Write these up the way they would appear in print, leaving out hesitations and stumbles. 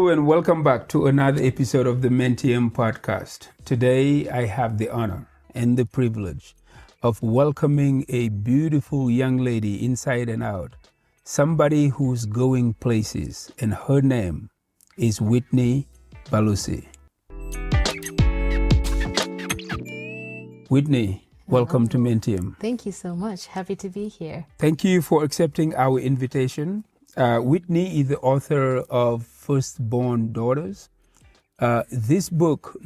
Hello and welcome back to another episode of the Mentium podcast. Today I have the honor and the privilege of welcoming a beautiful young lady inside and out, somebody who's going places, and her name is Whitney Balusi. Whitney, welcome to Mentium. Thank you so much. Happy to be here. Thank you for accepting our invitation. Whitney is the author of Firstborn Daughters. This book,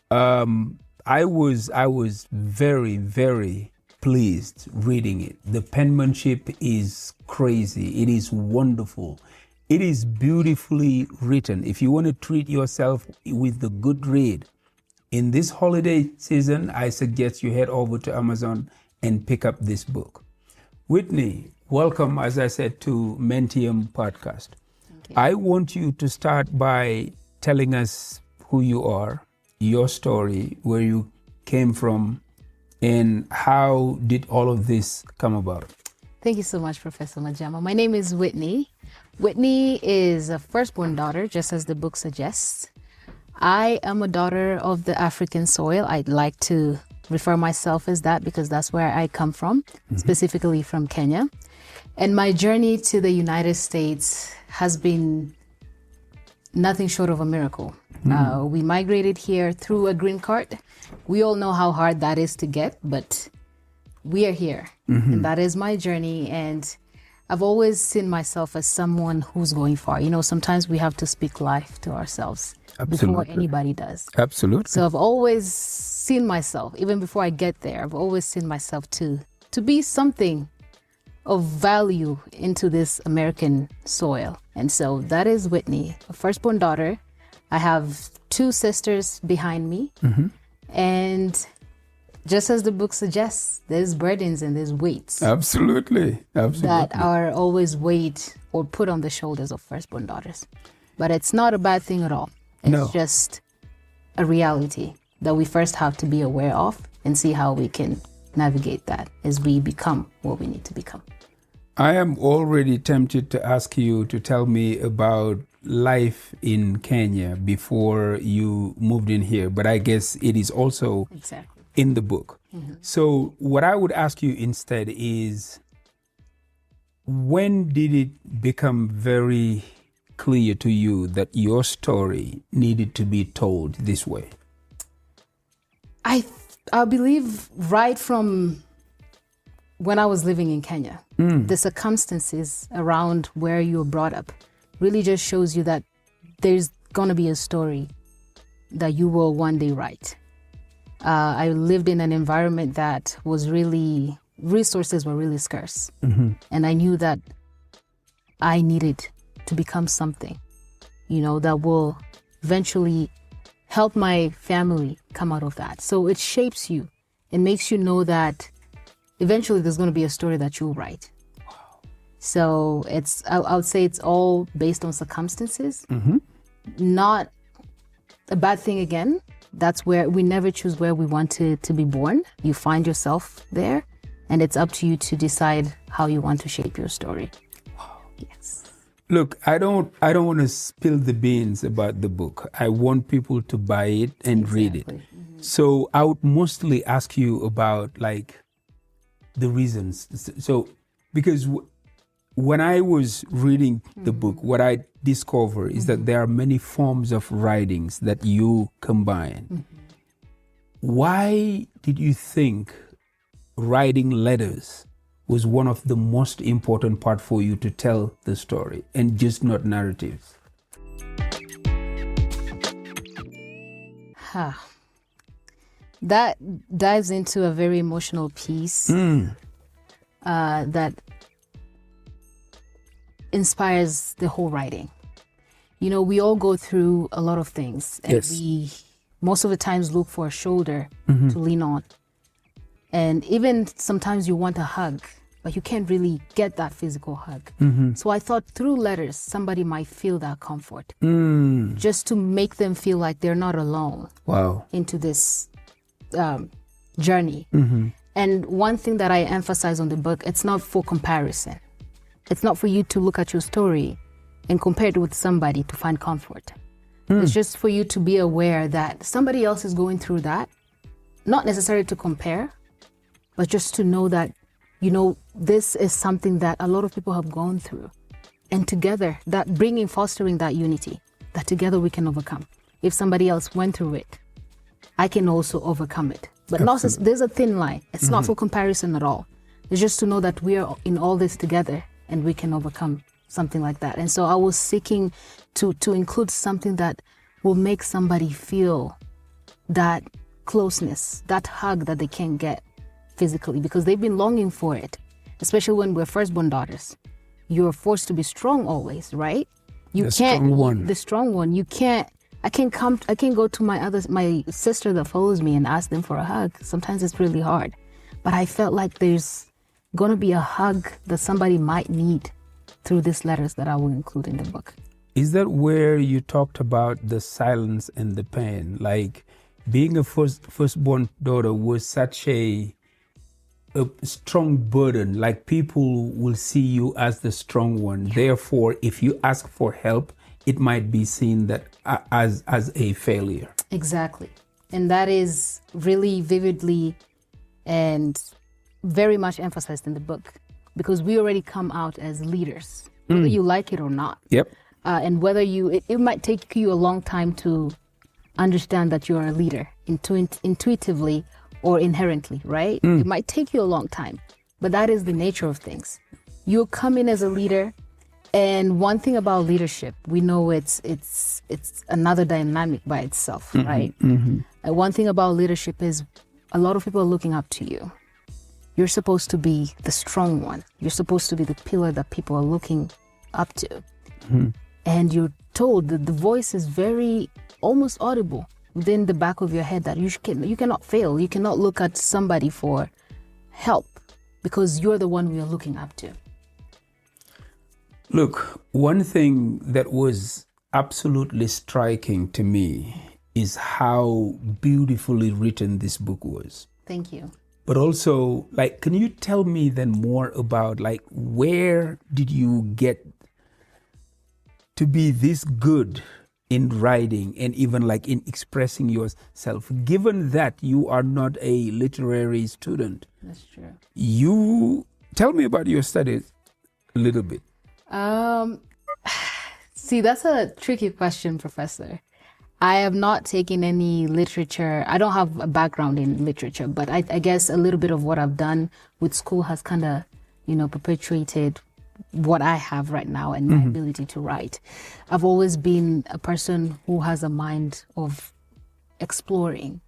I was very, very pleased reading it. The penmanship is crazy. It is wonderful. It is beautifully written. If you want to treat yourself with the good read, in this holiday season, I suggest you head over to Amazon and pick up this book. Whitney, welcome, as I said, to Mentium podcast. I want you to start by telling us who you are, your story, where you came from, and how did all of this come about? Thank you so much, Professor Majama. My name is Whitney. Whitney is a firstborn daughter, just as the book suggests. I am a daughter of the African soil. I'd like to refer myself as that because that's where I come from, specifically from Kenya. And my journey to the United States has been nothing short of a miracle. We migrated here through a green card. We all know how hard that is to get, but we are here. And that is my journey. And I've always seen myself as someone who's going far. You know, sometimes we have to speak life to ourselves before anybody does. Absolutely. So I've always seen myself, even before I get there, I've always seen myself to be something of value into this American soil. And so that is Whitney, a firstborn daughter. I have two sisters behind me. And just as the book suggests, there's burdens and there's weights. Absolutely. That are always weighed or put on the shoulders of firstborn daughters. But it's not a bad thing at all. It's just a reality that we first have to be aware of and see how we can navigate that as we become what we need to become. I am already tempted to ask you to tell me about life in Kenya before you moved in here, but I guess it is also in the book. So what I would ask you instead is, when did it become very clear to you that your story needed to be told this way? I believe right from when I was living in Kenya, the circumstances around where you were brought up really just shows you that there's going to be a story that you will one day write. I lived in an environment that was resources were really scarce. And I knew that I needed to become something, that will eventually help my family come out of that. So it shapes you. It makes you know that eventually there's going to be a story that you'll write. So I would say it's all based on circumstances, not a bad thing again. That's where we never choose where we want to be born. You find yourself there, and it's up to you to decide how you want to shape your story. Yes. Look, I don't want to spill the beans about the book. I want people to buy it and read it. So I would mostly ask you about the reasons. So because when I was reading the book, what I discovered is that there are many forms of writings that you combine. Why did you think writing letters was one of the most important part for you to tell the story and just not narratives? That dives into a very emotional piece that inspires the whole writing. We all go through a lot of things, and we most of the times look for a shoulder to lean on. And even sometimes you want a hug, but you can't really get that physical hug. So I thought through letters, somebody might feel that comfort, just to make them feel like they're not alone into this journey. And one thing that I emphasize on the book, it's not for comparison. It's not for you to look at your story and compare it with somebody to find comfort. It's just for you to be aware that somebody else is going through that, not necessarily to compare, but just to know that, you know, this is something that a lot of people have gone through. And together, that fostering that unity, that together we can overcome. If somebody else went through it, I can also overcome it. But not, there's a thin line. It's not for comparison at all. It's just to know that we are in all this together and we can overcome something like that. And so I was seeking to include something that will make somebody feel that closeness, that hug that they can't get physically, because they've been longing for it, especially when we're firstborn daughters. You're forced to be strong always, right? You can't. The strong one. You can't. I can't go to my sister that follows me and ask them for a hug. Sometimes it's really hard. But I felt like there's gonna be a hug that somebody might need through these letters that I will include in the book. Is that where you talked about the silence and the pain? Like being a firstborn daughter was such a strong burden. Like people will see you as the strong one. Therefore, if you ask for help, it might be seen that as a failure. Exactly. And that is really vividly and very much emphasized in the book, because we already come out as leaders, whether you like it or not. Yep. And whether it might take you a long time to understand that you're a leader intuitively or inherently, right? It might take you a long time, but that is the nature of things. You come in as a leader, and one thing about leadership, we know it's another dynamic by itself, right? And one thing about leadership is a lot of people are looking up to you. You're supposed to be the strong one. You're supposed to be the pillar that people are looking up to. And you're told that the voice is very almost audible within the back of your head that you cannot fail. You cannot look at somebody for help because you're the one we are looking up to. Look, one thing that was absolutely striking to me is how beautifully written this book was. Thank you. But also, like, can you tell me then more about, like, where did you get to be this good in writing and even like in expressing yourself, given that you are not a literary student? That's true. You tell me about your studies a little bit. See, that's a tricky question, Professor. I have not taken any literature. I don't have a background in literature, but I guess a little bit of what I've done with school has kind of, perpetuated what I have right now and my ability to write. I've always been a person who has a mind of exploring,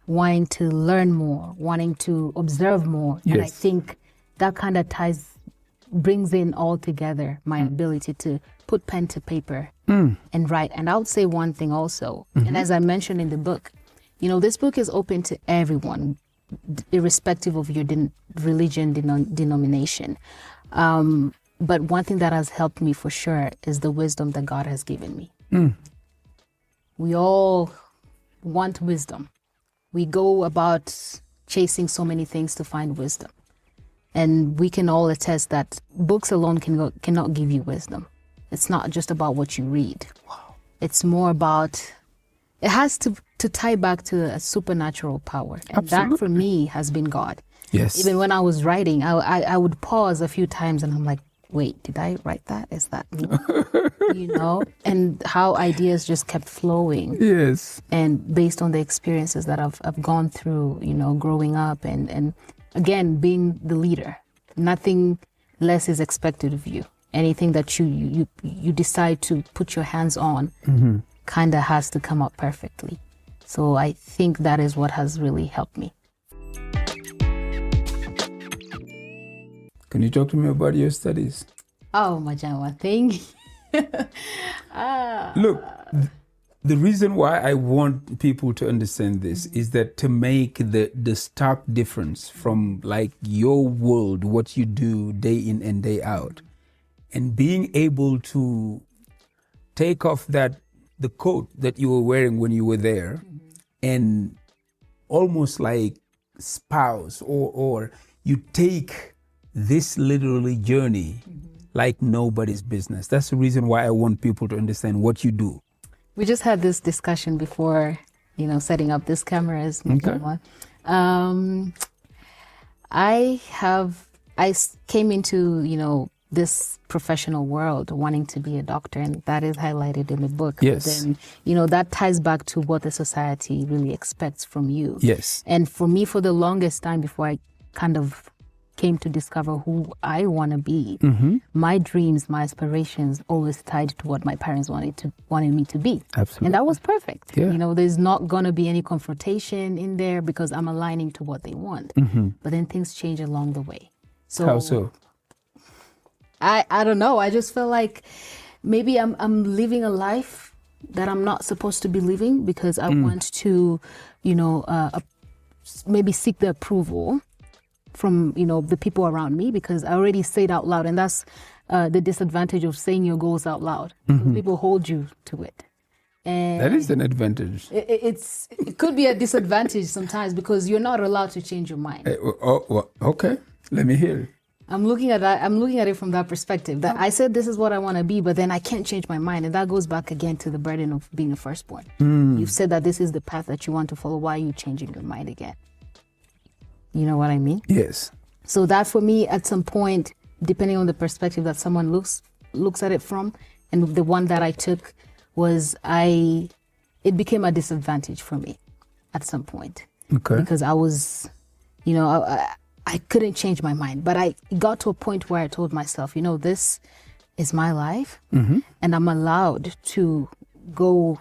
wanting to learn more, wanting to observe more. Yes. And I think that kind of brings in all together my ability to put pen to paper and write. And I would say one thing also, and as I mentioned in the book, this book is open to everyone, irrespective of your religion, denomination. But one thing that has helped me for sure is the wisdom that God has given me. We all want wisdom. We go about chasing so many things to find wisdom. And we can all attest that books alone cannot give you wisdom. It's not just about what you read. Wow. It's more about, it has to tie back to a supernatural power. And Absolutely. That for me has been God. Yes. Even when I was writing, I would pause a few times and I'm like, wait, did I write that? Is that me? And how ideas just kept flowing. Yes. And based on the experiences that I've gone through, growing up and again, being the leader, nothing less is expected of you. Anything that you decide to put your hands on kind of has to come out perfectly. So I think that is what has really helped me. Can you talk to me about your studies? Oh, Majanwa, thank you. Look, the reason why I want people to understand this is that to make the stark difference from like your world, what you do day in and day out, and being able to take off the coat that you were wearing when you were there and almost like spouse or you take this literally journey like nobody's business. That's the reason why I want people to understand what you do. We just had this discussion before, setting up this cameras. Okay. I came into, this professional world wanting to be a doctor, and that is highlighted in the book. Yes. But then, that ties back to what the society really expects from you. Yes. And for me, for the longest time before I kind of came to discover who I want to be, my dreams, my aspirations always tied to what my parents wanted me to be. Absolutely. And that was perfect. Yeah. There's not going to be any confrontation in there because I'm aligning to what they want. But then things change along the way. So how so? I don't know. I just feel like maybe I'm living a life that I'm not supposed to be living because I want to, maybe seek the approval from, the people around me, because I already say it out loud. And that's the disadvantage of saying your goals out loud. People hold you to it. And that is an advantage. It could be a disadvantage sometimes because you're not allowed to change your mind. Okay. Let me hear it. I'm looking at it from that perspective, that I said this is what I want to be, but then I can't change my mind. And that goes back again to the burden of being a firstborn. You've said that this is the path that you want to follow. Why are you changing your mind again? You know what I mean? Yes. So that for me, at some point, depending on the perspective that someone looks at it from, and the one that I took was it became a disadvantage for me at some point. Okay. Because I was, I couldn't change my mind. But I got to a point where I told myself, this is my life, and I'm allowed to go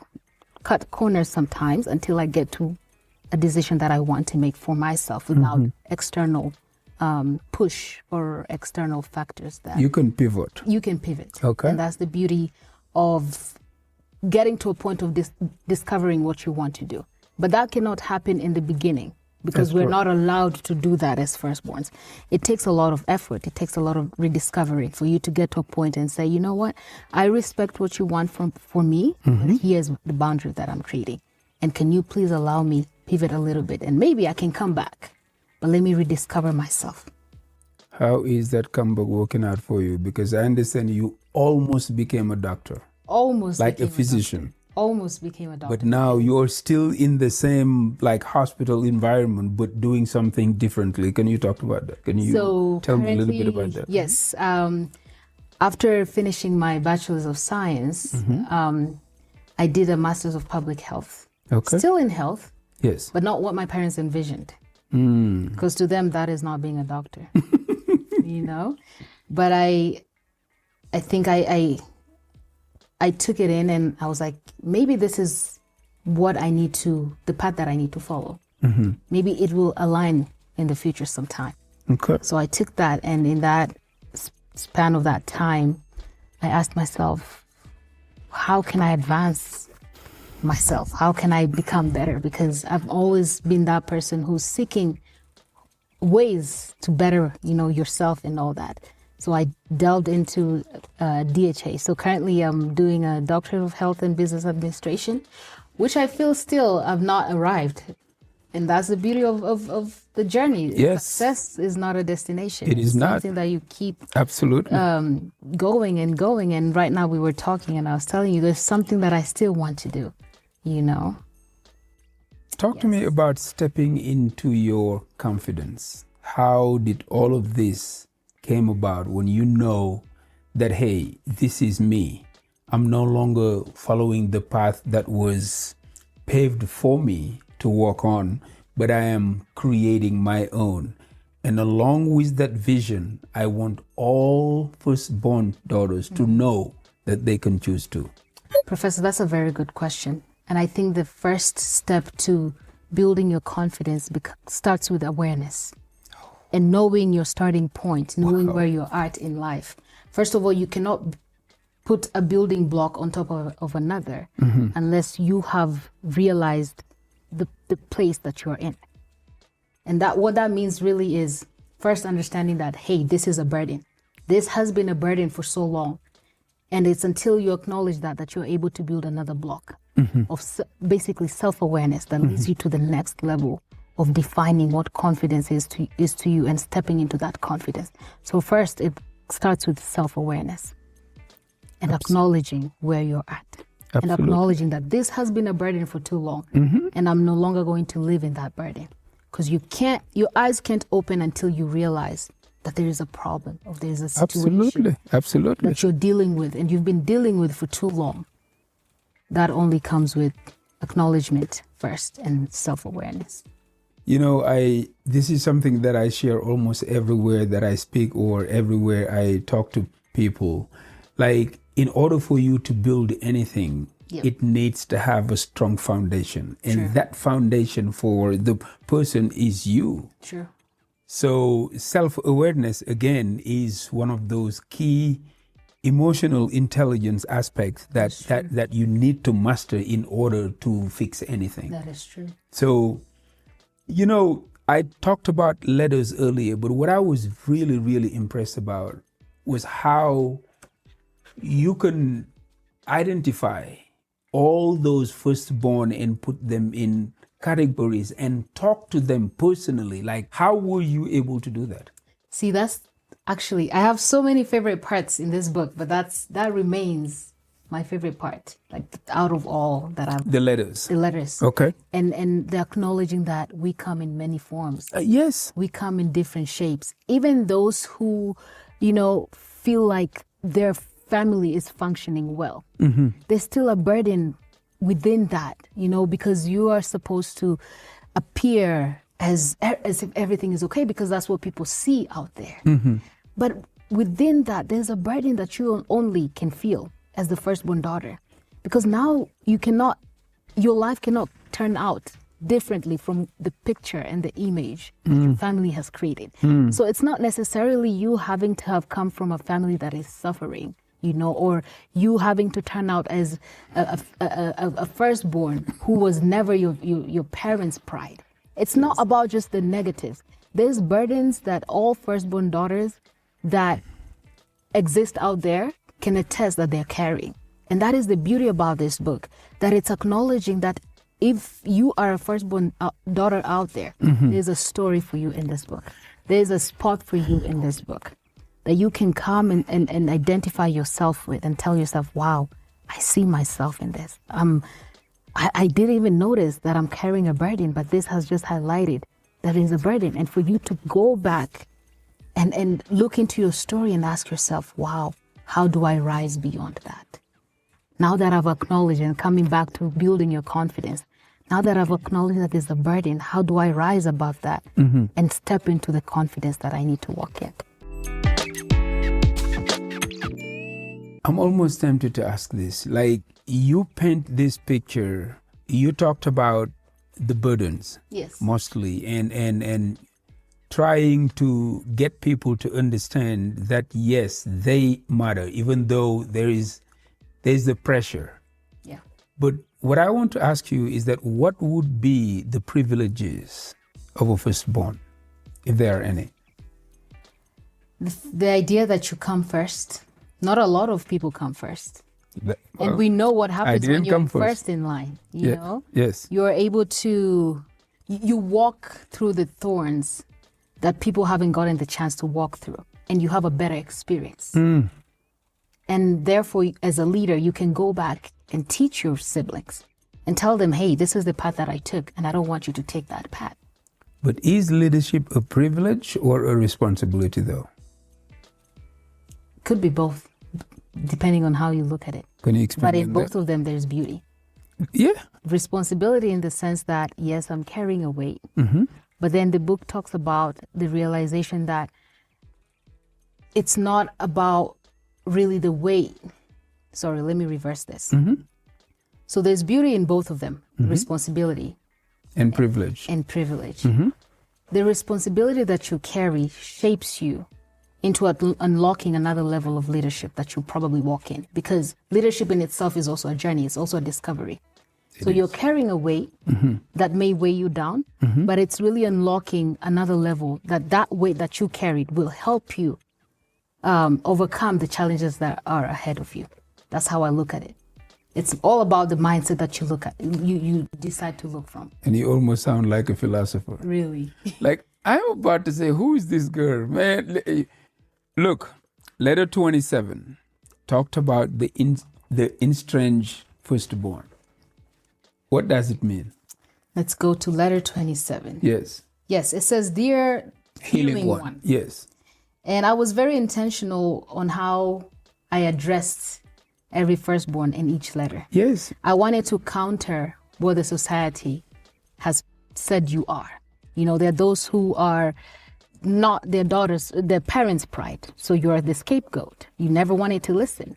cut corners sometimes until I get to a decision that I want to make for myself without external push or external factors. That you can pivot. You can pivot. Okay. And that's the beauty of getting to a point of discovering what you want to do. But that cannot happen in the beginning, because we're not allowed to do that as firstborns. It takes a lot of effort. It takes a lot of rediscovering for you to get to a point and say, you know what, I respect what you want for me, but here's the boundary that I'm creating. And can you please allow me pivot a little bit? And maybe I can come back, but let me rediscover myself. How is that comeback working out for you? Because I understand you almost became a doctor. Almost like a physician. Almost became a doctor. But now you're still in the same hospital environment, but doing something differently. Can you talk about that? Can you tell me a little bit about that? Yes. After finishing my Bachelor's of Science, I did a Master's of Public Health. Okay. Still in health. Yes. But not what my parents envisioned. Because to them, that is not being a doctor. But I think I took it in and I was like, maybe this is the path that I need to follow. Maybe it will align in the future sometime. Okay. So I took that, and in that span of that time, I asked myself, how can I advance myself? How can I become better? Because I've always been that person who's seeking ways to better, yourself and all that. So I delved into DHA. So currently I'm doing a Doctorate of Health and Business Administration, which I feel still I've not arrived. And that's the beauty of the journey. Yes. Success is not a destination. It is not. Something that you keep absolutely going and going. And right now we were talking and I was telling you there's something that I still want to do, Talk to me about stepping into your confidence. How did all of this came about when you know that, hey, this is me. I'm no longer following the path that was paved for me to walk on, but I am creating my own. And along with that vision, I want all firstborn daughters to know that they can choose to. Professor, that's a very good question. And I think the first step to building your confidence starts with awareness. And knowing your starting point, knowing where you're at in life. First of all, you cannot put a building block on top of another unless you have realized the place that you're in. And what that means really is first understanding that, hey, this is a burden. This has been a burden for so long. And it's until you acknowledge that you're able to build another block of basically self-awareness that leads you to the next level of defining what confidence is to you and stepping into that confidence. So first, it starts with self-awareness and acknowledging where you're at. Absolutely. And acknowledging that this has been a burden for too long, and I'm no longer going to live in that burden. Because your eyes can't open until you realize that there is a problem, or there is a situation Absolutely. that you're dealing with, and you've been dealing with for too long. That only comes with acknowledgement first and self-awareness. This is something that I share almost everywhere that I speak or everywhere I talk to people. Like, in order for you to build anything, it needs to have a strong foundation. And that foundation for the person is you. Sure. So self-awareness, again, is one of those key emotional intelligence aspects that you need to master in order to fix anything. That is true. So, I talked about letters earlier, but what I was really, really impressed about was how you can identify all those firstborn and put them in categories and talk to them personally. Like, how were you able to do that? See, that's actually, I have so many favorite parts in this book, but that remains my favorite part, like out of all that I've... The letters. The letters. Okay. And the acknowledging that we come in many forms. Yes. We come in different shapes. Even those who, feel like their family is functioning well. There's still a burden within that, because you are supposed to appear as if everything is okay, because that's what people see out there. But within that, there's a burden that you only can feel as the firstborn daughter, because now your life cannot turn out differently from the picture and the image that your family has created. So it's not necessarily you having to have come from a family that is suffering, or you having to turn out as a firstborn who was never your parents' pride. It's not about just the negatives. There's burdens that all firstborn daughters that exist out there can attest that they're carrying. And that is the beauty about this book, that it's acknowledging that if you are a firstborn daughter out there, there's a story for you in this book. There's a spot for you in this book that you can come and identify yourself with and tell yourself, wow, I see myself in this. I didn't even notice that I'm carrying a burden, but this has just highlighted that is a burden. And for you to go back and look into your story and ask yourself, wow, how do I rise beyond that? Now that I've acknowledged and coming back to building your confidence, now that I've acknowledged that there's a burden, how do I rise above that and step into the confidence that I need to walk in? I'm almost tempted to ask this. Like, you paint this picture, you talked about the burdens, yes, mostly, and trying to get people to understand that, yes, they matter, even though there's the pressure. Yeah. But what I want to ask you is that what would be the privileges of a firstborn, if there are any? The idea that you come first. Not a lot of people come first. And we know what happens when you're first in line, you know? Yes. You're able to, you walk through the thorns that people haven't gotten the chance to walk through, and you have a better experience. And therefore, as a leader, you can go back and teach your siblings and tell them, hey, this is the path that I took, and I don't want you to take that path. But is leadership a privilege or a responsibility, though? Could be both, depending on how you look at it. Can you explain But in both of them, there's beauty. Yeah. Responsibility in the sense that, yes, I'm carrying a weight. But then the book talks about the realization that it's not about really the weight. Sorry, let me reverse this. So there's beauty in both of them, responsibility. And privilege. And privilege. The responsibility that you carry shapes you into unlocking another level of leadership that you probably walk in. Because leadership in itself is also a journey. It's also a discovery. So you're carrying a weight that may weigh you down, but it's really unlocking another level that weight that you carried will help you overcome the challenges that are ahead of you. That's how I look at it. It's all about the mindset that you look at, you decide to look from. And you almost sound like a philosopher. Really? Like, I'm about to say, who is this girl? Man, look, Letter 27 talked about the estranged firstborn. What does it mean? Let's go to letter 27. Yes. Yes, it says, Dear Healing One. Yes. And I was very intentional on how I addressed every firstborn in each letter. Yes. I wanted to counter what the society has said you are. You know, there are those who are not their daughters, their parents' pride. So you're the scapegoat. You never wanted to listen.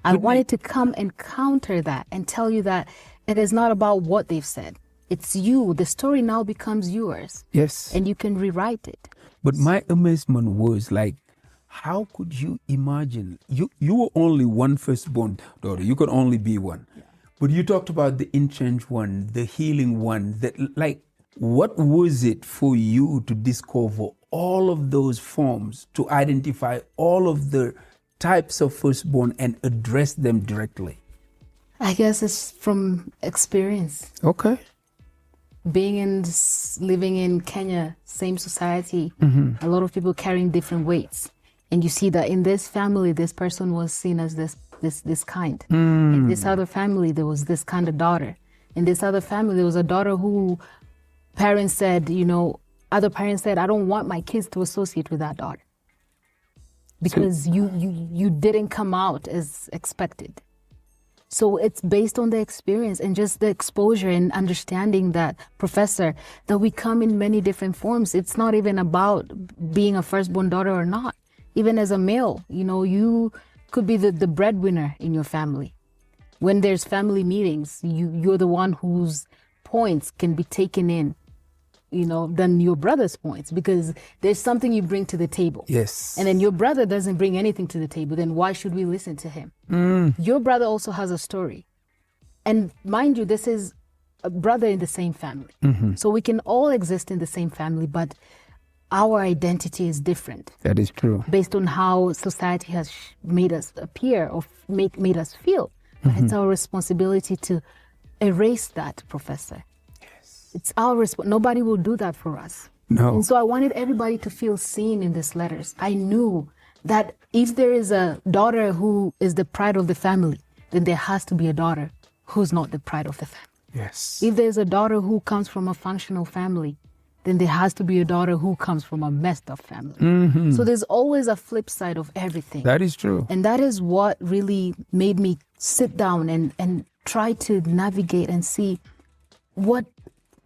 I wanted to come and counter that and tell you that it is not about what they've said. It's you. The story now becomes yours. Yes. And you can rewrite it. But my amazement was like, how could you imagine? You were only one firstborn daughter. You could only be one. Yeah. But you talked about the entrenched one, the healing one. That, like, what was it for you to discover all of those forms, to identify all of the types of firstborn and address them directly? I guess it's from experience. Okay. Living in Kenya, same society, a lot of people carrying different weights. And you see that in this family, this person was seen as this kind. In this other family, there was this kind of daughter. In this other family, there was a daughter who parents said, other parents said, I don't want my kids to associate with that daughter. Because you didn't come out as expected. So it's based on the experience and just the exposure and understanding that, Professor, that we come in many different forms. It's not even about being a firstborn daughter or not. Even as a male, you could be the breadwinner in your family. When there's family meetings, you're the one whose points can be taken in, than your brother's points, because there's something you bring to the table. Yes. And then your brother doesn't bring anything to the table. Then why should we listen to him? Your brother also has a story. And mind you, this is a brother in the same family. So we can all exist in the same family, but our identity is different. That is true. Based on how society has made us appear or made us feel. But it's our responsibility to erase that, Professor. It's our responsibility. Nobody will do that for us. No. And so I wanted everybody to feel seen in these letters. I knew that if there is a daughter who is the pride of the family, then there has to be a daughter who's not the pride of the family. Yes. If there's a daughter who comes from a functional family, then there has to be a daughter who comes from a messed up family. So there's always a flip side of everything. That is true. And that is what really made me sit down and try to navigate and see what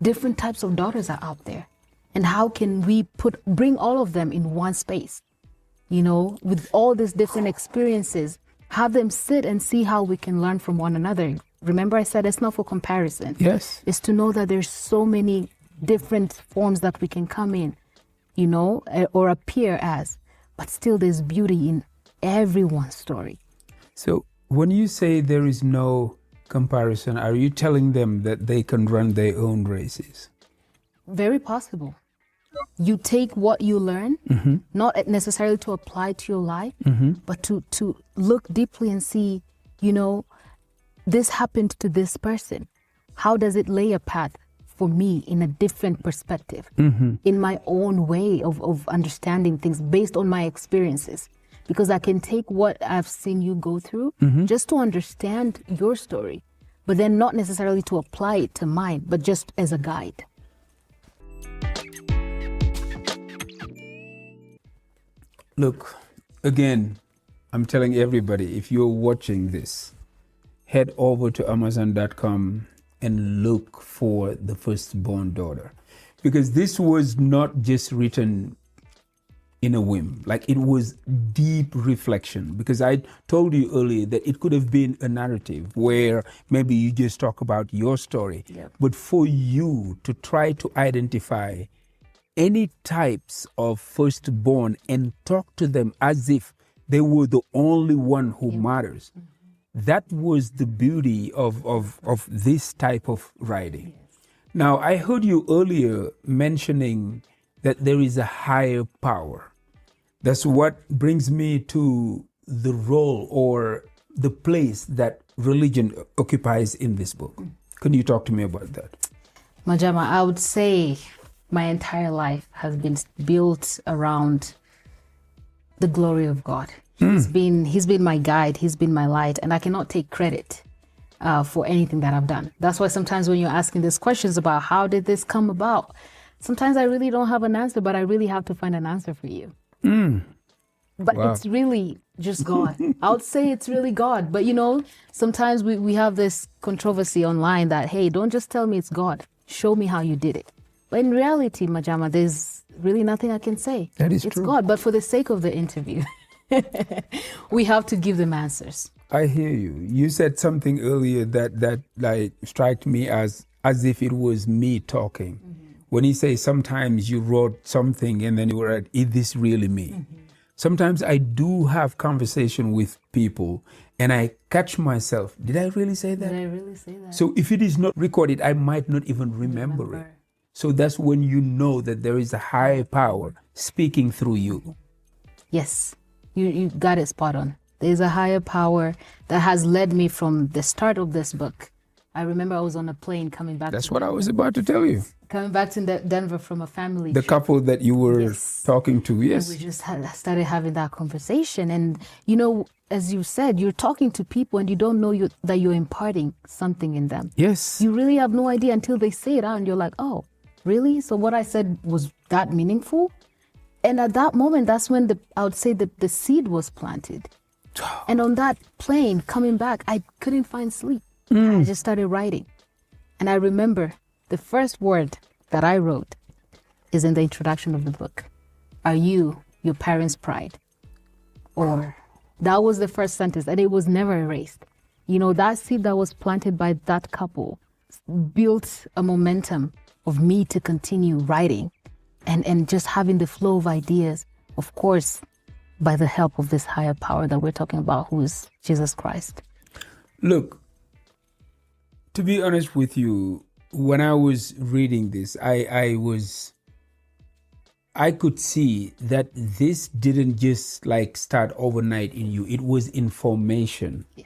different types of daughters are out there, and how can we bring all of them in one space, with all these different experiences, have them sit and see how we can learn from one another. Remember I said it's not for comparison. Yes. It's to know that there's so many different forms that we can come in, or appear as, but still there's beauty in everyone's story. So when you say there is no comparison, are you telling them that they can run their own races? Very possible. You take what you learn, not necessarily to apply to your life, but to look deeply and see, this happened to this person. How does it lay a path for me in a different perspective, in my own way of understanding things based on my experiences? Because I can take what I've seen you go through just to understand your story, but then not necessarily to apply it to mine, but just as a guide. Look, again, I'm telling everybody, if you're watching this, head over to Amazon.com and look for The Firstborn Daughter. Because this was not just written in a whim, like it was deep reflection. Because I told you earlier that it could have been a narrative where maybe you just talk about your story, but for you to try to identify any types of firstborn and talk to them as if they were the only one who matters. That was the beauty of this type of writing. Now, I heard you earlier mentioning that there is a higher power. That's what brings me to the role or the place that religion occupies in this book. Can you talk to me about that? Majama, I would say my entire life has been built around the glory of God. He's been my guide. He's been my light, and I cannot take credit for anything that I've done. That's why sometimes when you're asking these questions about how did this come about, sometimes I really don't have an answer, but I really have to find an answer for you. But Wow. it's really just God. I would say it's really God. But, you know, sometimes we have this controversy online that, hey, don't just tell me it's God. Show me how you did it. But in reality, Majama, there's really nothing I can say. That is it's true. God. But for the sake of the interview, we have to give them answers. I hear you. You said something earlier that like struck me as if it was me talking. When you say sometimes you wrote something and then you were like, is this really me? Sometimes I do have conversation with people and I catch myself. Did I really say that? Did I really say that? So if it is not recorded, I might not even remember it. So that's when you know that there is a higher power speaking through you. Yes, you got it spot on. There's a higher power that has led me from the start of this book. I remember I was on a plane coming back. That's what I was about to tell you. Coming back to Denver from a family The trip. couple that you were Yes. talking to, yes. And we just started having that conversation. And, you know, as you said, you're talking to people and you don't know that you're imparting something in them. Yes. You really have no idea until they say it out and you're like, oh, really? So what I said was that meaningful? And at that moment, that's when I would say the seed was planted. And on that plane coming back, I couldn't find sleep. I just started writing. And I remember the first word that I wrote is in the introduction of the book. Are you your parents' pride? Or that was the first sentence, and it was never erased. You know, that seed that was planted by that couple built a momentum of me to continue writing and just having the flow of ideas, of course, by the help of this higher power that we're talking about, who is Jesus Christ. Look, to be honest with you, when I was reading this, I could see that this didn't just like start overnight in you. It was information. Yeah.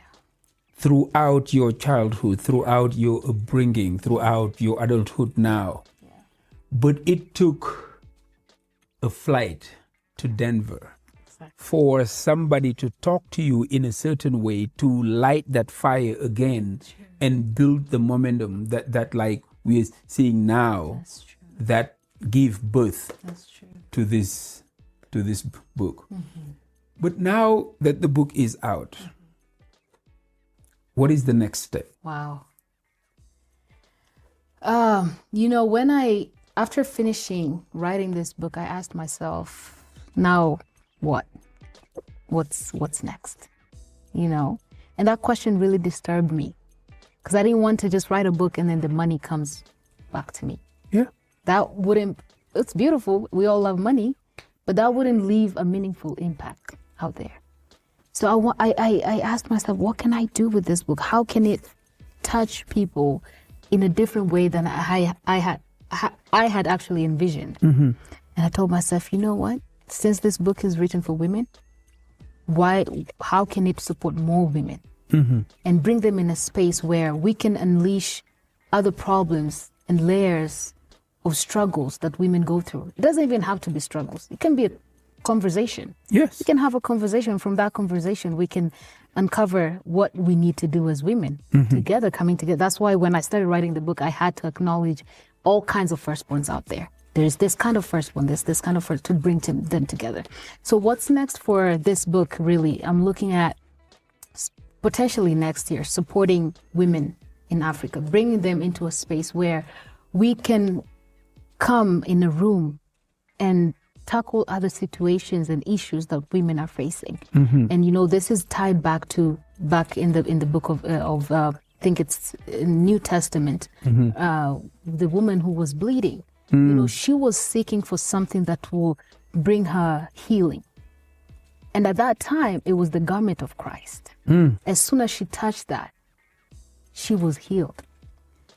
Throughout your childhood, throughout your upbringing, throughout your adulthood now. Yeah. But it took a flight to Denver Exactly. for somebody to talk to you in a certain way to light that fire again and build the momentum that like we're seeing now. That's true. That give birth That's true. to this book. But now that the book is out, what is the next step? Wow. You know, after finishing writing this book, I asked myself, now what? What's next? You know? And that question really disturbed me because I didn't want to just write a book and then the money comes back to me. Yeah. It's beautiful. We all love money, but that wouldn't leave a meaningful impact out there. So I asked myself, what can I do with this book? How can it touch people in a different way than I had actually envisioned? And I told myself, you know what? Since this book is written for women, how can it support more women and bring them in a space where we can unleash other problems and layers of struggles that women go through? It doesn't even have to be struggles. It can be a conversation. Yes. We can have a conversation. From that conversation, we can uncover what we need to do as women together, coming together. That's why when I started writing the book, I had to acknowledge all kinds of firstborns out there. There's this kind of firstborn, there's this kind of first, to bring them together. So what's next for this book, really? I'm looking at potentially next year, supporting women in Africa, bringing them into a space where we can come in a room and tackle other situations and issues that women are facing. And you know, this is tied back in the book of I think it's New Testament. The woman who was bleeding, you know, she was seeking for something that will bring her healing. And at that time, it was the garment of Christ. As soon as she touched that, she was healed.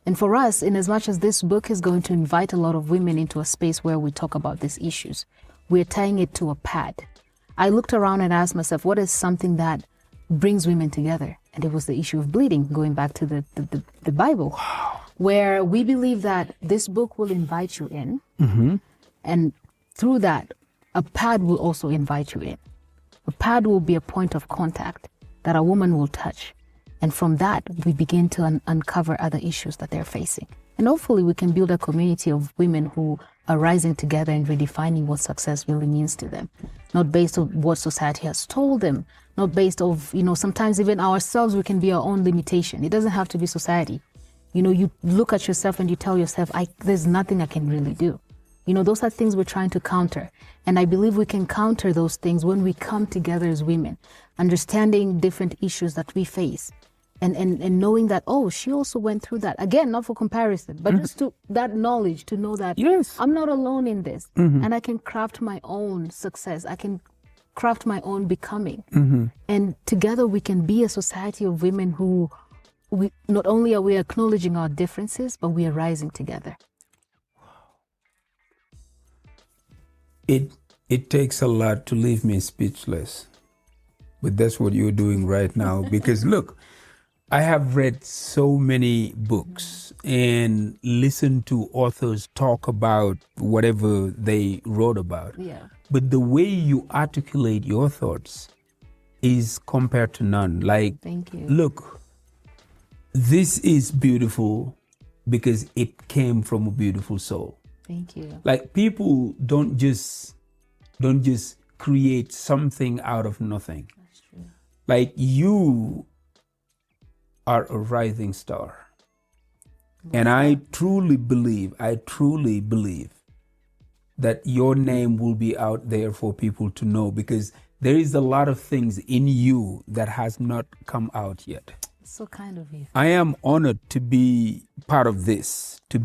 And for us, in as much as this book is going to invite a lot of women into a space where we talk about these issues, we're tying it to a pad. I looked around and asked myself, what is something that brings women together? And it was the issue of bleeding, going back to the Bible, where we believe that this book will invite you in. And through that, a pad will also invite you in. A pad will be a point of contact that a woman will touch. And from that, we begin to uncover other issues that they're facing. And hopefully we can build a community of women who are rising together and redefining what success really means to them. Not based on what society has told them, not based of, sometimes even ourselves, we can be our own limitation. It doesn't have to be society. You look at yourself and you tell yourself, there's nothing I can really do. Those are things we're trying to counter. And I believe we can counter those things when we come together as women, understanding different issues that we face. And knowing that, she also went through that. Again, not for comparison, but just to that knowledge to know that I'm not alone in this. And I can craft my own success. I can craft my own becoming. And together we can be a society of women who not only are we acknowledging our differences, but we are rising together. It takes a lot to leave me speechless. But that's what you're doing right now. Because look, I have read so many books and listened to authors talk about whatever they wrote about. Yeah. But the way you articulate your thoughts is compared to none. Like, thank you. Look, this is beautiful because it came from a beautiful soul. Thank you. Like, people don't just create something out of nothing. That's true. Like, you are a rising star. And I truly believe that your name will be out there for people to know, because there is a lot of things in you that has not come out yet. So kind of you. I am honored to be part of this, to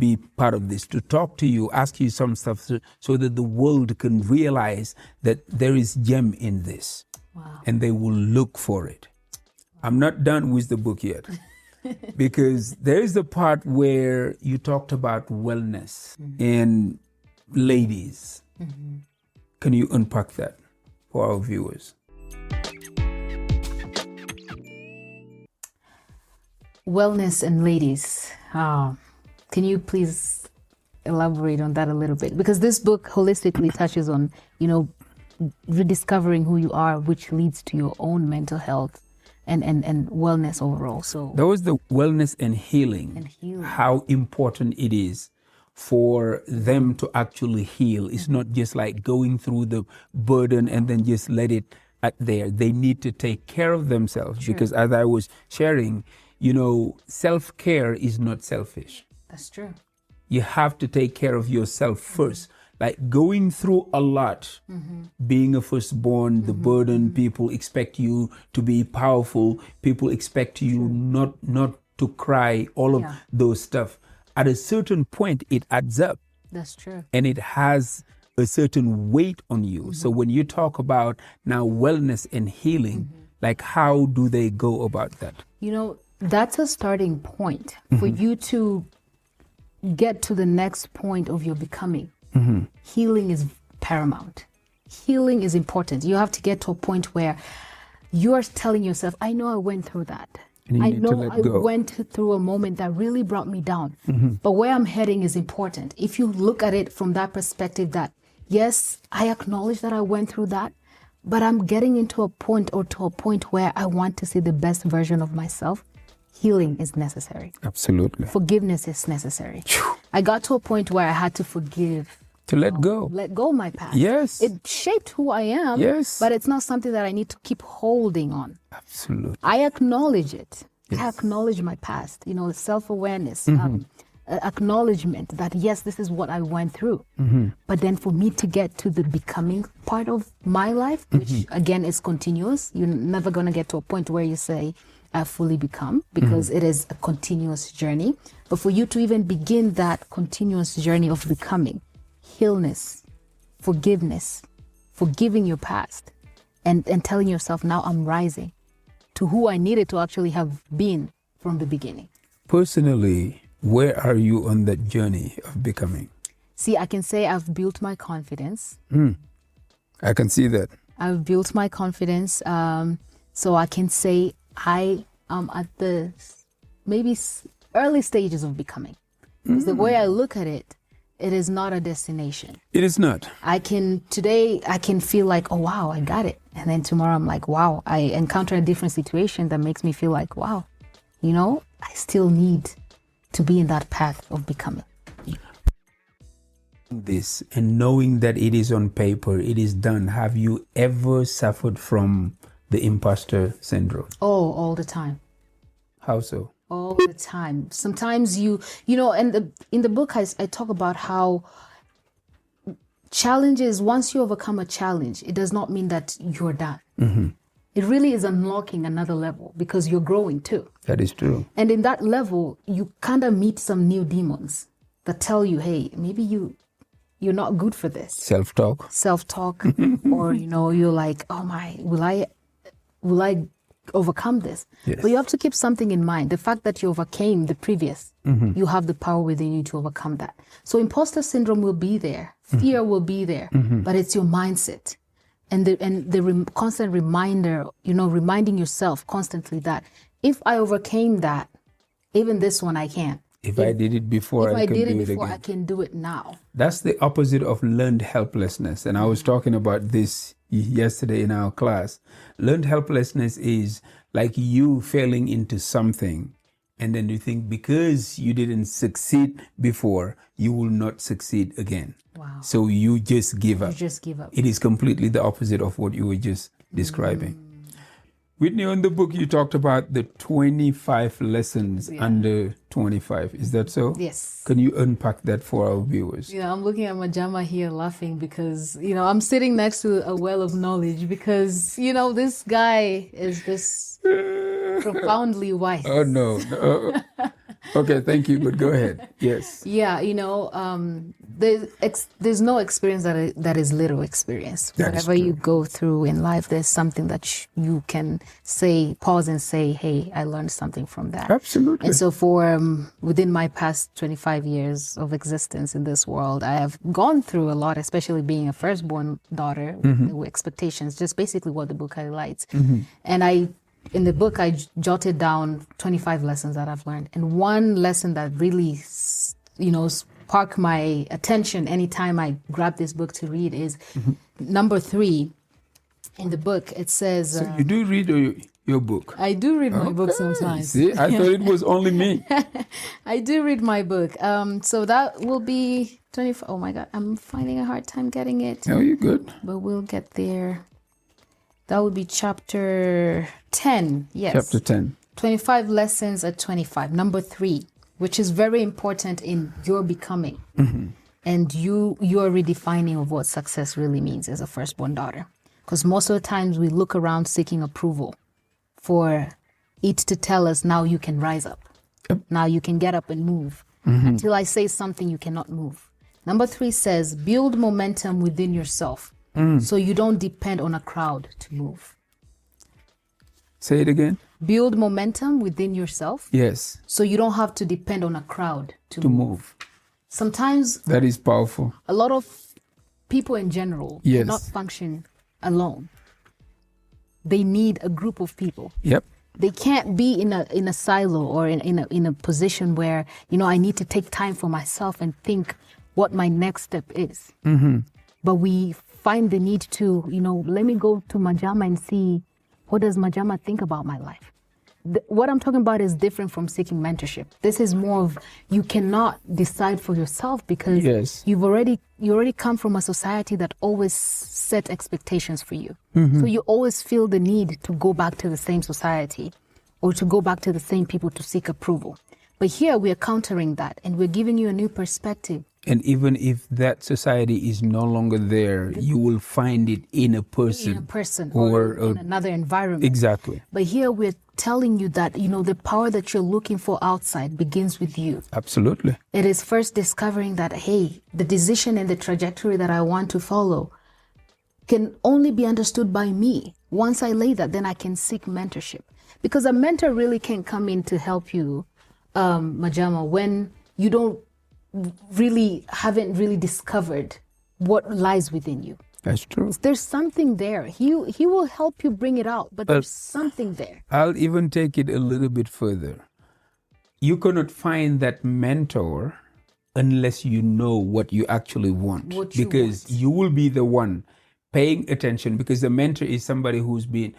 talk to you, ask you some stuff so that the world can realize that there is gem in this. Wow. And they will look for it. I'm not done with the book yet. Because there is the part where you talked about wellness and ladies. Can you unpack that for our viewers? Wellness and ladies. Can you please elaborate on that a little bit? Because this book holistically touches on, rediscovering who you are, which leads to your own mental health and wellness overall. So that was the wellness and healing. How important it is for them to actually heal. It's not just like going through the burden and then just let it at there. They need to take care of themselves. True. Because as I was sharing, self-care is not selfish. That's true. You have to take care of yourself first. Like going through a lot, being a firstborn, the burden, people expect you to be powerful. People expect you not to cry, all of those stuff. At a certain point, it adds up. That's true. And it has a certain weight on you. So when you talk about now wellness and healing, like how do they go about that? That's a starting point for you to get to the next point of your becoming. Healing is paramount. Healing is important. You have to get to a point where you are telling yourself, I know I went through that. I know I went through a moment that really brought me down. But where I'm heading is important. If you look at it from that perspective that, yes, I acknowledge that I went through that, but I'm getting into a point where I want to see the best version of myself. Healing is necessary. Absolutely. Forgiveness is necessary. I got to a point where I had to forgive. To let go. Let go of my past. Yes. It shaped who I am. Yes. But it's not something that I need to keep holding on. Absolutely. I acknowledge it. Yes. I acknowledge my past. Self-awareness, acknowledgement that, yes, this is what I went through. But then for me to get to the becoming part of my life, which again is continuous, you're never going to get to a point where you say, I've fully become, because it is a continuous journey. But for you to even begin that continuous journey of becoming, healness, forgiveness, forgiving your past, and telling yourself, now I'm rising to who I needed to actually have been from the beginning. Personally, where are you on that journey of becoming? See, I can say I've built my confidence. I can see that. I've built my confidence. So I can say I am at the maybe early stages of becoming. Because the way I look at it it is not a destination. It is not. Today I can feel like, oh wow, I got it. And then tomorrow I'm like, wow, I encounter a different situation that makes me feel like, wow, I still need to be in that path of becoming. This and knowing that it is on paper, it is done. Have you ever suffered from the imposter syndrome? Oh, all the time. How so? All the time. Sometimes and in the book I talk about how challenges, once you overcome a challenge, it does not mean that you're done. Mm-hmm. It really is unlocking another level because you're growing too. That is true. And in that level, you kind of meet some new demons that tell you, hey, maybe you're not good for this. Self-talk. Or, you're like, oh my, will I overcome this? Yes. But you have to keep something in mind. The fact that you overcame the previous, you have the power within you to overcome that. So imposter syndrome will be there. Fear will be there, but it's your mindset. And the constant reminder, reminding yourself constantly that if I overcame that, even this one I can. If I did it before, I can do it now. That's the opposite of learned helplessness. And I was talking about this yesterday in our class. Learned helplessness is like you failing into something, and then you think because you didn't succeed before, you will not succeed again. Wow. So you just give up. You just give up. It is completely the opposite of what you were just describing. Whitney, on the book, you talked about the 25 lessons under 25. Is that so? Yes. Can you unpack that for our viewers? Yeah, I'm looking at Majama here laughing because, I'm sitting next to a well of knowledge because, this guy is just profoundly wise. Oh, no. Okay, thank you, but go ahead. Yes. Yeah, there's no experience that is little experience. Whatever you go through in life, there's something that you can pause and say, hey, I learned something from that. Absolutely. And so for within my past 25 years of existence in this world, I have gone through a lot, especially being a firstborn daughter with expectations, just basically what the book highlights. And in the book, I jotted down 25 lessons that I've learned. And one lesson that really, sparked my attention anytime I grab this book to read is number 3 in the book. It says... So you do read your book? I do read my book sometimes. See, I thought it was only me. I do read my book. So that will be 25. Oh my God, I'm finding a hard time getting it. No, you're good. But we'll get there. That would be chapter 10. Yes. Chapter 10. 25 lessons at 25. Number 3, which is very important in your becoming and your redefining of what success really means as a firstborn daughter. Because most of the times we look around seeking approval for it to tell us, now you can rise up. Yep. Now you can get up and move. Until I say something, you cannot move. Number 3 says, build momentum within yourself. So you don't depend on a crowd to move. Say it again. Build momentum within yourself. Yes. So you don't have to depend on a crowd to move. Sometimes... That is powerful. A lot of people in general cannot function alone. They need a group of people. Yep. They can't be in a silo or in a position where, I need to take time for myself and think what my next step is. But we find the need to, let me go to Majama and see what does Majama think about my life. What I'm talking about is different from seeking mentorship. This is more of you cannot decide for yourself because you already come from a society that always set expectations for you. So you always feel the need to go back to the same society or to go back to the same people to seek approval. But here we are countering that and we're giving you a new perspective. And even if that society is no longer there, you will find it in a person. In a person or in another environment. Exactly. But here we're telling you that, the power that you're looking for outside begins with you. Absolutely. It is first discovering that, hey, the decision and the trajectory that I want to follow can only be understood by me. Once I lay that, then I can seek mentorship. Because a mentor really can come in to help you, Majama, when you haven't really discovered what lies within you. That's true. There's something there. He will help you bring it out, but there's something there. I'll even take it a little bit further. You cannot find that mentor unless you know what you actually want. What you because want. you will be the one paying attention, because the mentor is somebody who's been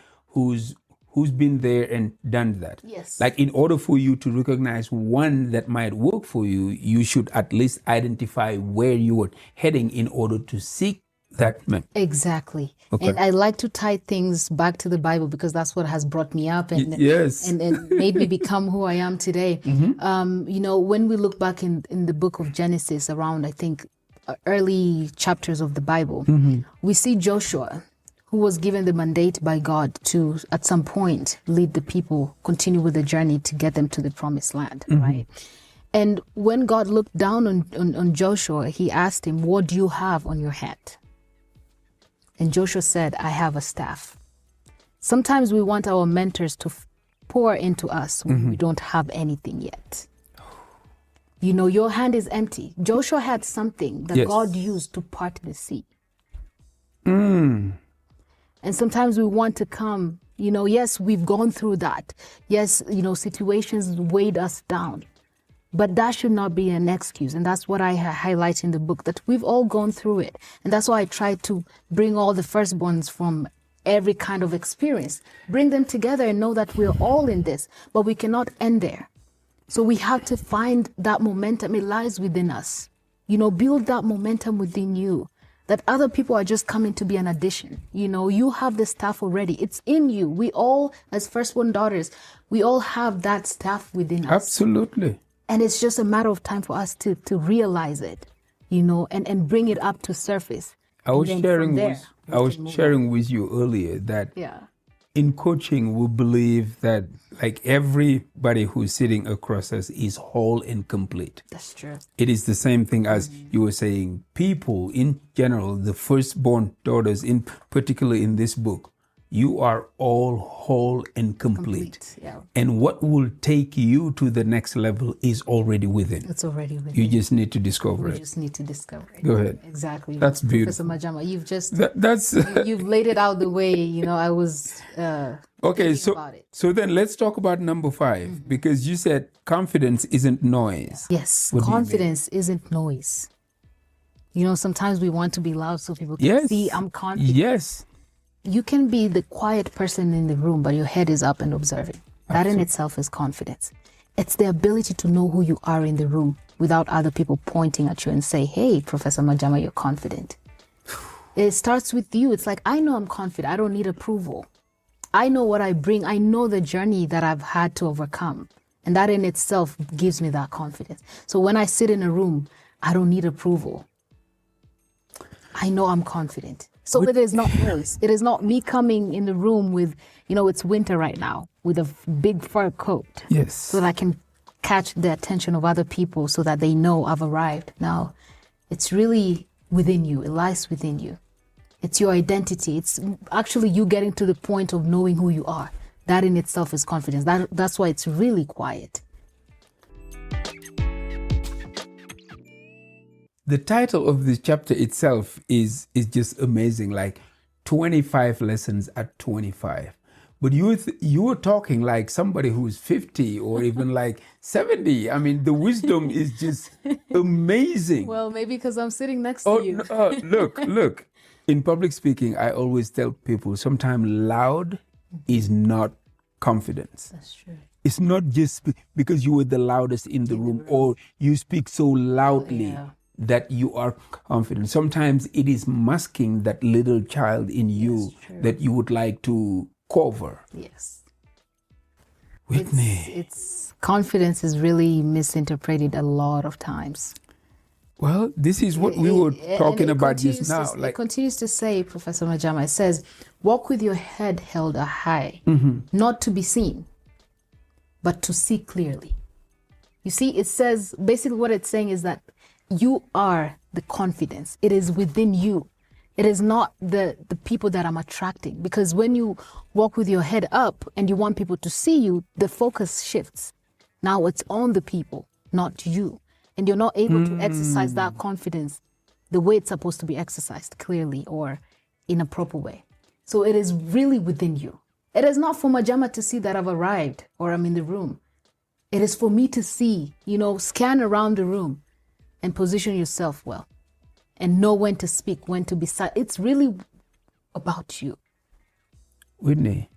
there and done that. Yes. Like, in order for you to recognize one that might work for you, you should at least identify where you are heading in order to seek that mentor. Exactly. Okay. And I like to tie things back to the Bible because that's what has brought me up and Yes. and made me become who I am today. You know, when we look back in the book of Genesis, around, I think, early chapters of the Bible, we see Joshua, who was given the mandate by God to, at some point, lead the people, continue with the journey to get them to the promised land, right? And when God looked down on Joshua, he asked him, what do you have on your head? And Joshua said, I have a staff. Sometimes we want our mentors to pour into us when we don't have anything yet. You know, your hand is empty. Joshua had something that God used to part the sea. And sometimes we want to come, you know, yes, we've gone through that. Yes, you know, situations weighed us down. But that should not be an excuse. And that's what I highlight in the book, that we've all gone through it. And that's why I try to bring all the firstborns from every kind of experience, bring them together and know that we're all in this, but we cannot end there. So we have to find that momentum. It lies within us. You know, build that momentum within you, that other people are just coming to be an addition. You know, you have the staff already. It's in you. We all, as firstborn daughters, we all have that staff within us. Absolutely. And it's just a matter of time for us to realize it, you know, and bring it up to surface. I was sharing with you earlier that in coaching, we believe that, like, everybody who's sitting across us is whole and complete. That's true. It is the same thing as you were saying. People in general, the firstborn daughters, in particular in this book, you are all whole and complete. And what will take you to the next level is already within. It's already within. You just need to discover it. You just need to discover it. Go ahead. Exactly. That's beautiful. Professor Majama, you've just that's you've laid it out the way, you know, I was okay, so then let's talk about number 5, because you said confidence isn't noise. Yes, confidence isn't noise. You know, sometimes we want to be loud so people can see I'm confident. Yes. You can be the quiet person in the room, but your head is up and observing. That in itself is confidence. It's the ability to know who you are in the room without other people pointing at you and say, hey, Professor Majama, you're confident. It starts with you. It's like, I know I'm confident. I don't need approval. I know what I bring. I know the journey that I've had to overcome. And that in itself gives me that confidence. So when I sit in a room, I don't need approval. I know I'm confident. So it is not noise. It is not me coming in the room with, you know, it's winter right now, with a big fur coat. Yes. So that I can catch the attention of other people so that they know I've arrived. Now, it's really within you. It lies within you. It's your identity. It's actually you getting to the point of knowing who you are. That in itself is confidence. That's why it's really quiet. The title of this chapter itself is just amazing, like 25 lessons at 25. But you were talking like somebody who's 50 or even like 70. I mean, the wisdom is just amazing. Well, maybe because I'm sitting next to you. Look. In public speaking, I always tell people sometimes loud is not confidence. That's true. It's not just because you were the loudest in the room or you speak so loudly that you are confident. Sometimes it is masking that little child in you that you would like to cover. Yes. Whitney. It's confidence is really misinterpreted a lot of times. Well, this is what we were talking about just now. It continues to say, Professor Majama, it says, walk with your head held high, not to be seen, but to see clearly. You see, it says, basically what it's saying is that you are the confidence. It is within you. It is not the people that I'm attracting. Because when you walk with your head up and you want people to see you, the focus shifts. Now it's on the people, not you. And you're not able to exercise that confidence the way it's supposed to be exercised, clearly or in a proper way. So it is really within you. It is not for Majama to see that I've arrived or I'm in the room. It is for me to see, scan around the room. and position yourself well and know when to speak, when to be silent. It's really about you. Whitney,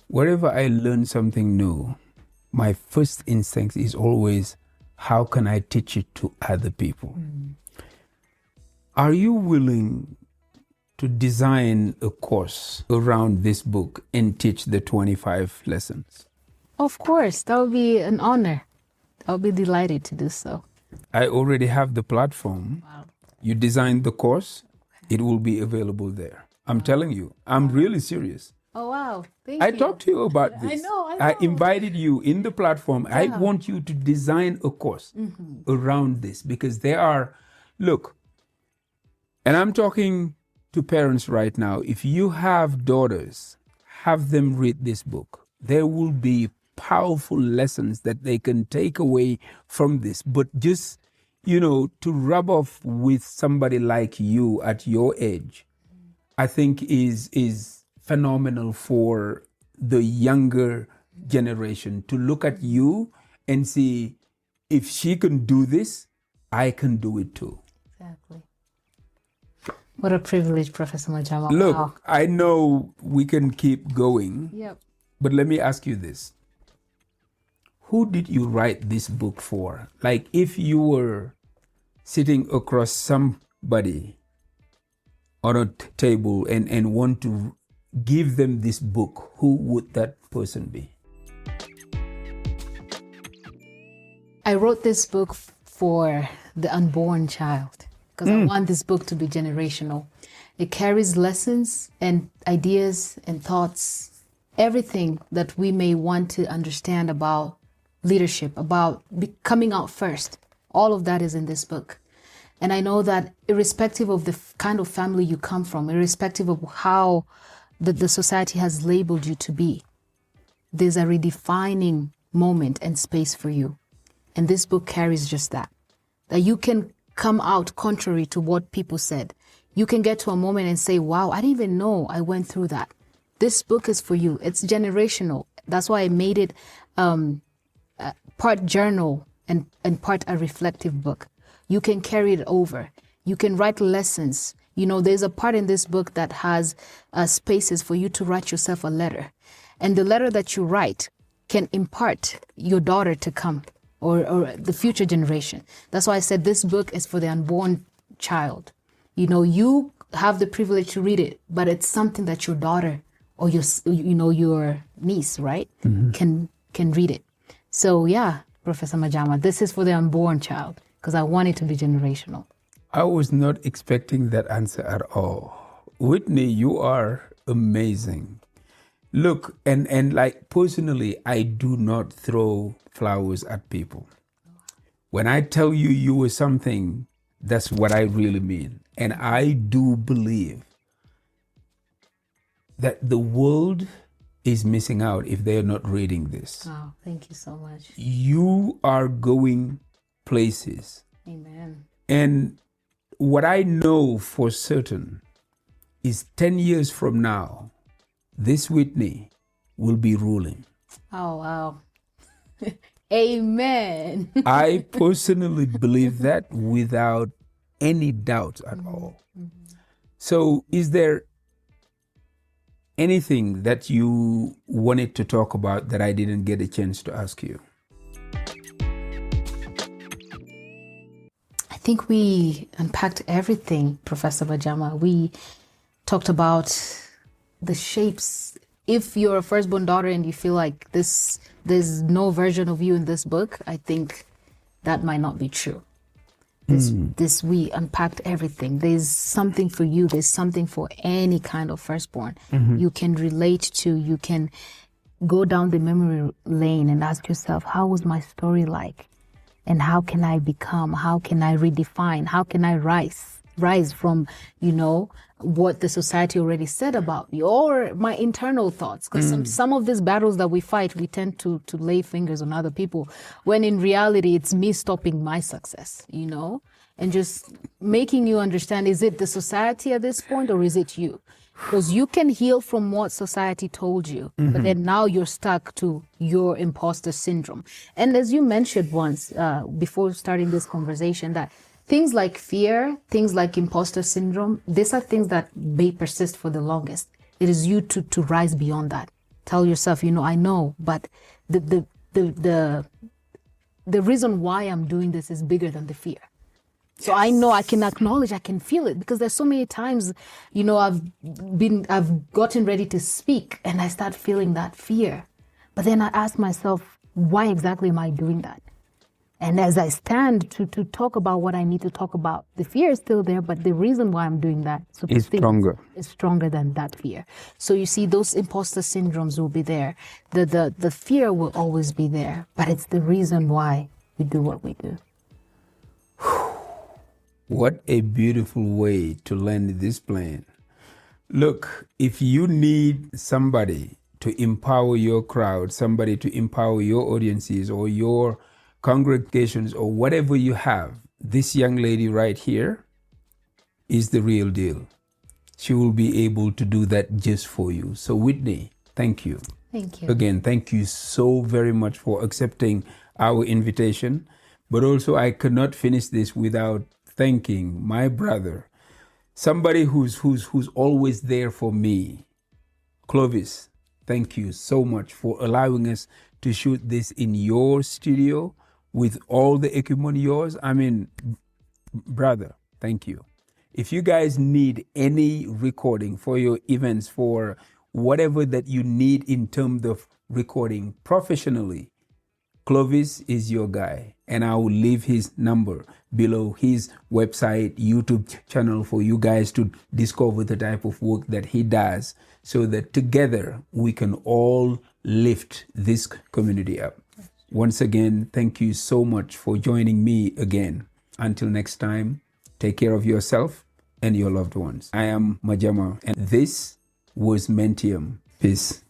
wherever I learn something new, my first instinct is always, how can I teach it to other people? Are you willing to design a course around this book and teach the 25 lessons? Of course, that would be an honor. I'll be delighted to do so. I already have the platform. Wow. You designed the course, it will be available there. I'm telling you, I'm really serious. Oh, wow. Thank I you. talked to you about this. I know. I invited you in the platform. I want you to design a course around this, because there are, look, and I'm talking to parents right now. If you have daughters, have them read this book. There will be powerful lessons that they can take away from this. But just, to rub off with somebody like you at your age, I think is phenomenal for the younger generation to look at you and see, if she can do this, I can do it too. Exactly. What a privilege, Professor Majama. Look, wow. I know we can keep going, Yep. but let me ask you this. Who did you write this book for? Like, if you were sitting across somebody on a table and want to give them this book, who would that person be? I wrote this book for the unborn child because I want this book to be generational. It carries lessons and ideas and thoughts, everything that we may want to understand about leadership, about coming out first. All of that is in this book. And I know that irrespective of the kind of family you come from, irrespective of how the society has labeled you to be, there's a redefining moment and space for you. And this book carries just that. That you can come out contrary to what people said. You can get to a moment and say, wow, I didn't even know I went through that. This book is for you. It's generational. That's why I made it part journal and part a reflective book. You can carry it over. You can write lessons. There's a part in this book that has spaces for you to write yourself a letter. And the letter that you write can impart your daughter to come or the future generation. That's why I said this book is for the unborn child. You have the privilege to read it, but it's something that your daughter or your niece, right, can read it. So yeah, Professor Majama, this is for the unborn child because I want it to be generational. I was not expecting that answer at all. Whitney, you are amazing. Look, and like personally, I do not throw flowers at people. When I tell you you were something, that's what I really mean. And I do believe that the world is missing out if they are not reading this. Oh, thank you so much. You are going places. Amen. And what I know for certain is 10 years from now, this Whitney will be ruling. Oh, wow. Amen. I personally believe that without any doubt at all. So is there anything that you wanted to talk about that I didn't get a chance to ask you? I think we unpacked everything, Professor Bajama. We talked about the shapes. If you're a firstborn daughter and you feel like there's no version of you in this book, I think that might not be true. We unpacked everything. There's something for you. There's something for any kind of firstborn. You can relate to. You can go down the memory lane and ask yourself, how was my story like? And how can I become? How can I redefine? How can I rise from, what the society already said about me, or my internal thoughts? Because some of these battles that we fight, we tend to lay fingers on other people, when in reality, it's me stopping my success, and just making you understand, is it the society at this point, or is it you? Because you can heal from what society told you, but then now you're stuck to your imposter syndrome. And as you mentioned once, before starting this conversation, that things like fear, things like imposter syndrome, these are things that may persist for the longest. It is you to rise beyond that. Tell yourself, I know, but the reason why I'm doing this is bigger than the fear. So I know I can acknowledge, I can feel it, because there's so many times, I've gotten ready to speak and I start feeling that fear. But then I ask myself, why exactly am I doing that? And as I stand to talk about what I need to talk about, the fear is still there, but the reason why I'm doing that is stronger than that fear. So you see, those imposter syndromes will be there. The fear will always be there, but it's the reason why we do what we do. What a beautiful way to land this plane. Look, if you need somebody to empower your crowd, somebody to empower your audiences or your congregations or whatever you have, this young lady right here is the real deal. She will be able to do that just for you. So Whitney, thank you. Thank you. Again, thank you so very much for accepting our invitation. But also, I could not finish this without thanking my brother, somebody who's always there for me. Clovis, thank you so much for allowing us to shoot this in your studio with all the equipment yours. I mean, brother, thank you. If you guys need any recording for your events, for whatever that you need in terms of recording professionally, Clovis is your guy, and I will leave his number below, his website, YouTube channel, for you guys to discover the type of work that he does, so that together we can all lift this community up. Once again, thank you so much for joining me again. Until next time, take care of yourself and your loved ones. I am Majama, and this was Mentium. Peace.